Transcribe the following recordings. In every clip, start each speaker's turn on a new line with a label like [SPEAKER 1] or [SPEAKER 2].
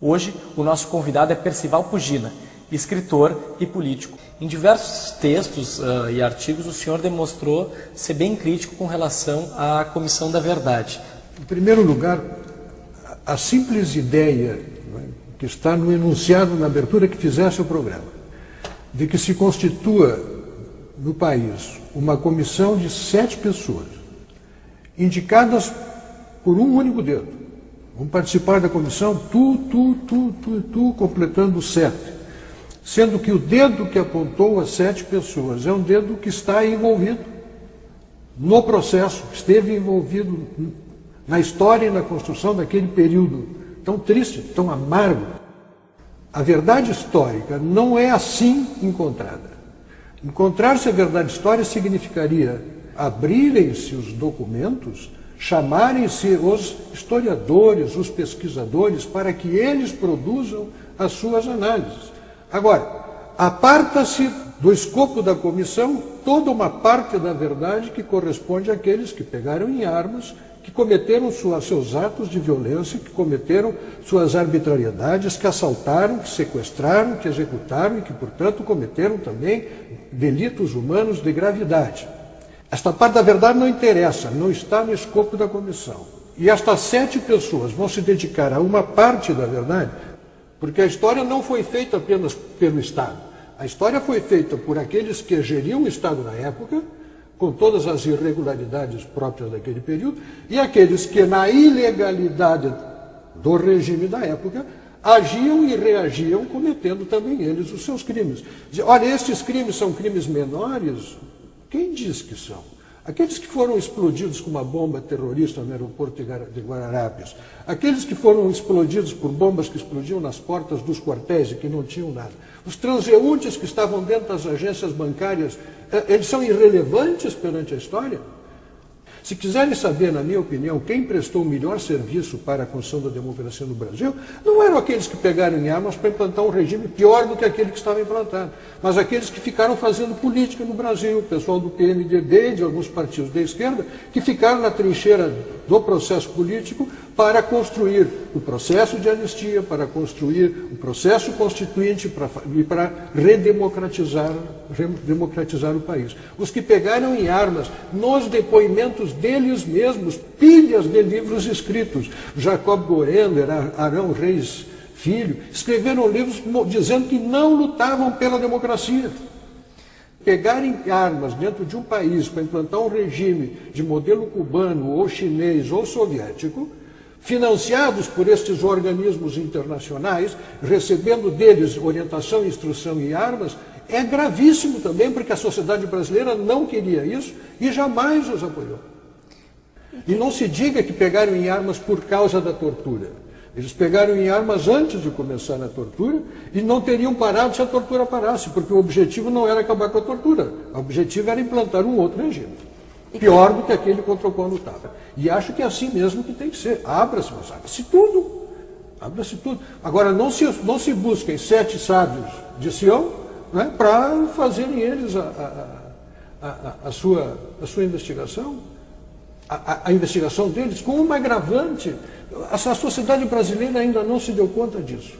[SPEAKER 1] Hoje, o nosso convidado é Percival Pugina, escritor e político. Em diversos textos e artigos, o senhor demonstrou ser bem crítico com relação à Comissão da Verdade.
[SPEAKER 2] Em primeiro lugar, a simples ideia, que está no enunciado, na abertura que fizesse o programa, de que se constitua no país uma comissão de 7 pessoas, indicadas por um único dedo. Vão participar da comissão tu, completando 7. Sendo que o dedo que apontou as 7 pessoas é um dedo que está envolvido no processo, que esteve envolvido na história e na construção daquele período tão triste, tão amargo. A verdade histórica não é assim encontrada. Encontrar-se a verdade histórica significaria abrirem-se os documentos, chamarem-se os historiadores, os pesquisadores, para que eles produzam as suas análises. Agora, aparta-se do escopo da comissão toda uma parte da verdade que corresponde àqueles que pegaram em armas, que cometeram seus atos de violência, que cometeram suas arbitrariedades, que assaltaram, que sequestraram, que executaram e que, portanto, cometeram também delitos humanos de gravidade. Esta parte da verdade não interessa, não está no escopo da comissão. E estas 7 pessoas vão se dedicar a uma parte da verdade, porque a história não foi feita apenas pelo Estado. A história foi feita por aqueles que geriam o Estado na época, com todas as irregularidades próprias daquele período, e aqueles que, na ilegalidade do regime da época, agiam e reagiam, cometendo também eles os seus crimes. Olha, estes crimes são crimes menores? Quem diz que são? Aqueles que foram explodidos com uma bomba terrorista no aeroporto de Guararapes, aqueles que foram explodidos por bombas que explodiam nas portas dos quartéis e que não tinham nada, os transeuntes que estavam dentro das agências bancárias, eles são irrelevantes perante a história? Se quiserem saber, na minha opinião, quem prestou o melhor serviço para a construção da democracia no Brasil, não eram aqueles que pegaram em armas para implantar um regime pior do que aquele que estava implantado, mas aqueles que ficaram fazendo política no Brasil, o pessoal do PMDB e de alguns partidos da esquerda, que ficaram na trincheira do processo político para construir o processo de anistia, para construir o processo constituinte e para redemocratizar o país. Os que pegaram em armas, nos depoimentos deles mesmos, pilhas de livros escritos, Jacob Gorender, Arão Reis Filho, escreveram livros dizendo que não lutavam pela democracia. Pegarem armas dentro de um país para implantar um regime de modelo cubano, ou chinês, ou soviético, financiados por estes organismos internacionais, recebendo deles orientação, instrução e armas, é gravíssimo também, porque a sociedade brasileira não queria isso e jamais os apoiou. E não se diga que pegaram em armas por causa da tortura. Eles pegaram em armas antes de começar a tortura e não teriam parado se a tortura parasse, porque o objetivo não era acabar com a tortura, o objetivo era implantar um outro regime, pior do que aquele contra o qual lutava. E acho que é assim mesmo que tem que ser. Abra-se, mas abre-se tudo. Abre-se tudo. Agora, não se busquem 7 sábios de Sião, né, para fazerem eles a sua investigação, a investigação deles, com uma agravante. A sociedade brasileira ainda não se deu conta disso.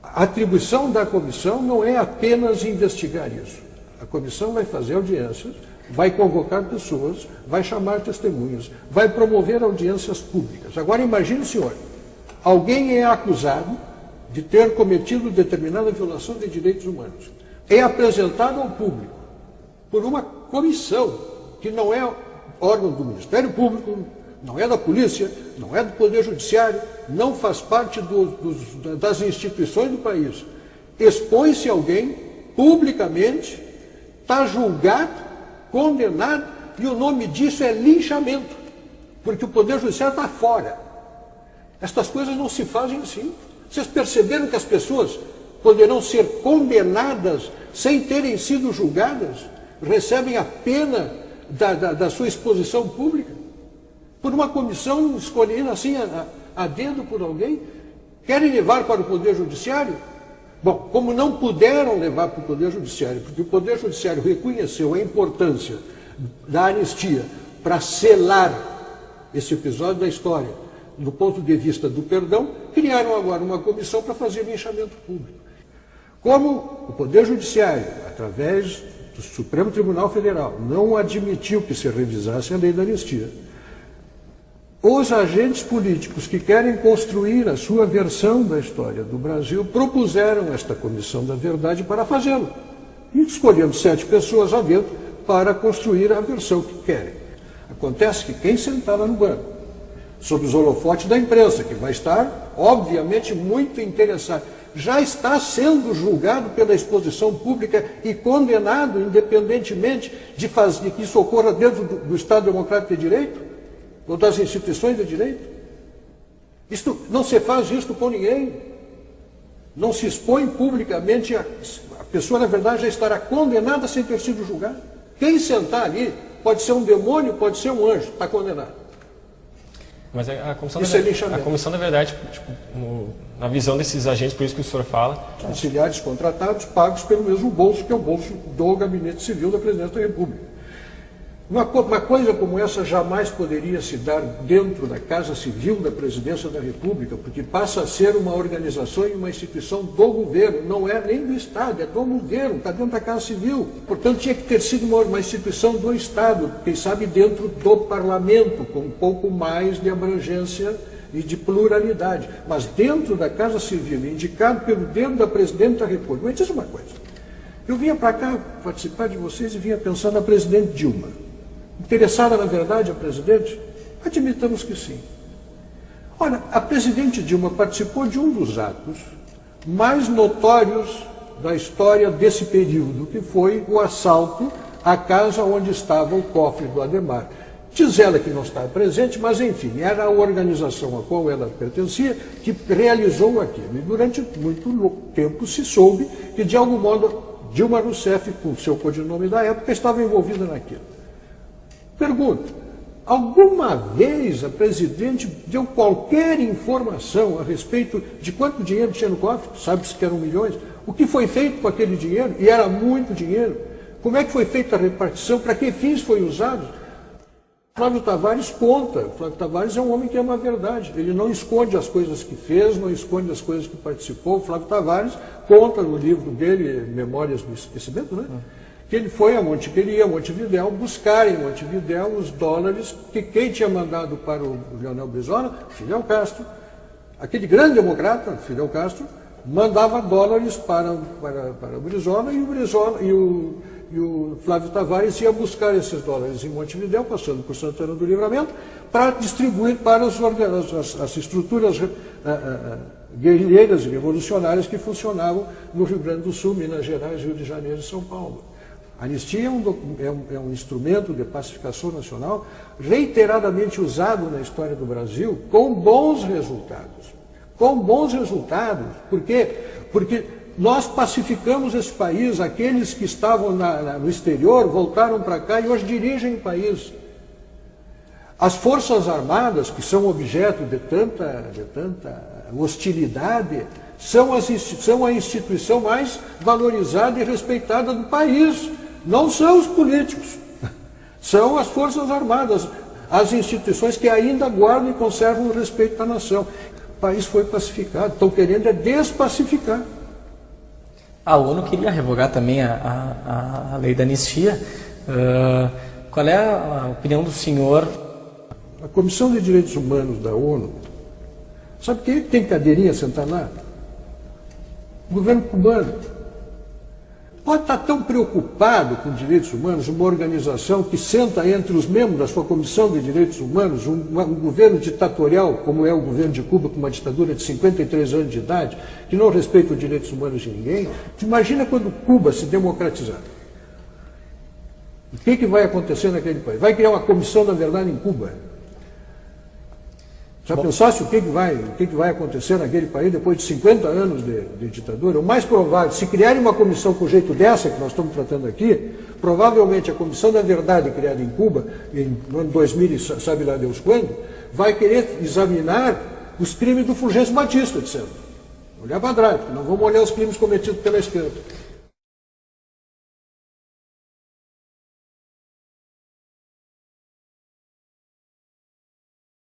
[SPEAKER 2] A atribuição da comissão não é apenas investigar isso. A comissão vai fazer audiências, vai convocar pessoas, vai chamar testemunhas, vai promover audiências públicas. Agora imagine, senhor, alguém é acusado de ter cometido determinada violação de direitos humanos. É apresentado ao público por uma comissão que não é órgão do Ministério Público, não é da polícia, não é do Poder Judiciário, não faz parte das instituições do país. Expõe-se alguém publicamente, está julgado, condenado, e o nome disso é linchamento, porque o Poder Judiciário está fora. Estas coisas não se fazem assim. Vocês perceberam que as pessoas poderão ser condenadas sem terem sido julgadas? Recebem a pena da sua exposição pública? Por uma comissão escolhida assim a dedo por alguém? Querem levar para o Poder Judiciário? Bom, como não puderam levar para o Poder Judiciário, porque o Poder Judiciário reconheceu a importância da anistia para selar esse episódio da história, no ponto de vista do perdão, criaram agora uma comissão para fazer linchamento público. Como o Poder Judiciário, através do Supremo Tribunal Federal, não admitiu que se revisasse a lei da anistia, os agentes políticos que querem construir a sua versão da história do Brasil propuseram esta Comissão da Verdade para fazê-lo. E escolhemos 7 pessoas lá dentro para construir a versão que querem. Acontece que quem sentava no banco, sob os holofotes da imprensa, que vai estar, obviamente, muito interessado, já está sendo julgado pela exposição pública e condenado, independentemente de que isso ocorra dentro do Estado Democrático de Direito, ou das instituições de direito. Não se faz isto com ninguém. Não se expõe publicamente, a pessoa, na verdade, já estará condenada sem ter sido julgada. Quem sentar ali pode ser um demônio, pode ser um anjo, está condenado.
[SPEAKER 3] Mas a Comissão da Verdade, tipo, na visão desses agentes, por isso que o senhor fala...
[SPEAKER 2] Auxiliares contratados, pagos pelo mesmo bolso, que é o bolso do Gabinete Civil da Presidência da República. Uma coisa como essa jamais poderia se dar dentro da Casa Civil da Presidência da República, porque passa a ser uma organização e uma instituição do governo, não é nem do Estado, é do governo, está dentro da Casa Civil. Portanto, tinha que ter sido uma instituição do Estado, quem sabe dentro do Parlamento, com um pouco mais de abrangência e de pluralidade. Mas dentro da Casa Civil, indicado pelo dedo da Presidente da República. Mas diz uma coisa, eu vinha para cá participar de vocês e vinha pensar na Presidente Dilma. Interessada, na verdade, a presidente? Admitamos que sim. Olha, a presidente Dilma participou de um dos atos mais notórios da história desse período, que foi o assalto à casa onde estava o cofre do Adhemar. Diz ela que não estava presente, mas enfim, era a organização a qual ela pertencia que realizou aquilo. E durante muito tempo se soube que, de algum modo, Dilma Rousseff, com o seu codinome da época, estava envolvida naquilo. Pergunto, alguma vez a presidente deu qualquer informação a respeito de quanto dinheiro tinha no cofre? Sabe-se que eram milhões? O que foi feito com aquele dinheiro? E era muito dinheiro. Como é que foi feita a repartição? Para que fins foi usado? Flávio Tavares conta. Flávio Tavares é um homem que ama a verdade. Ele não esconde as coisas que fez, não esconde as coisas que participou. Flávio Tavares conta no livro dele, Memórias do Esquecimento, né? Que ele foi que ele ia a Montevidéu buscar em Montevidéu os dólares que quem tinha mandado para o Leonel Brizola, Fidel Castro, aquele grande democrata, Fidel Castro, mandava dólares para o Brizola e o Flávio Tavares ia buscar esses dólares em Montevidéu, passando por Santana do Livramento, para distribuir para as estruturas guerrilheiras e revolucionárias que funcionavam no Rio Grande do Sul, Minas Gerais, Rio de Janeiro e São Paulo. A anistia é um instrumento de pacificação nacional reiteradamente usado na história do Brasil com bons resultados. Com bons resultados. Por quê? Porque nós pacificamos esse país, aqueles que estavam no exterior voltaram para cá e hoje dirigem o país. As Forças Armadas, que são objeto de tanta hostilidade, são a instituição mais valorizada e respeitada do país. Não são os políticos, são as Forças Armadas, as instituições que ainda guardam e conservam o respeito da nação. O país foi pacificado, estão querendo despacificar.
[SPEAKER 1] A ONU queria revogar também a lei da anistia. Qual é a opinião do senhor?
[SPEAKER 2] A Comissão de Direitos Humanos da ONU, sabe quem tem cadeirinha sentar lá? O governo cubano. Pode estar tão preocupado com direitos humanos, uma organização que senta entre os membros da sua Comissão de Direitos Humanos, um governo ditatorial, como é o governo de Cuba, com uma ditadura de 53 anos de idade, que não respeita os direitos humanos de ninguém. Imagina quando Cuba se democratizar. O que vai acontecer naquele país? Vai criar uma comissão da verdade em Cuba. Já pensasse o que vai acontecer naquele país depois de 50 anos de ditadura? O mais provável, se criarem uma comissão com o jeito dessa que nós estamos tratando aqui, provavelmente a Comissão da Verdade criada em Cuba, no ano 2000, sabe lá Deus quando, vai querer examinar os crimes do Fulgêncio Batista, dizendo. Olhar para trás, porque não vamos olhar os crimes cometidos pela esquerda.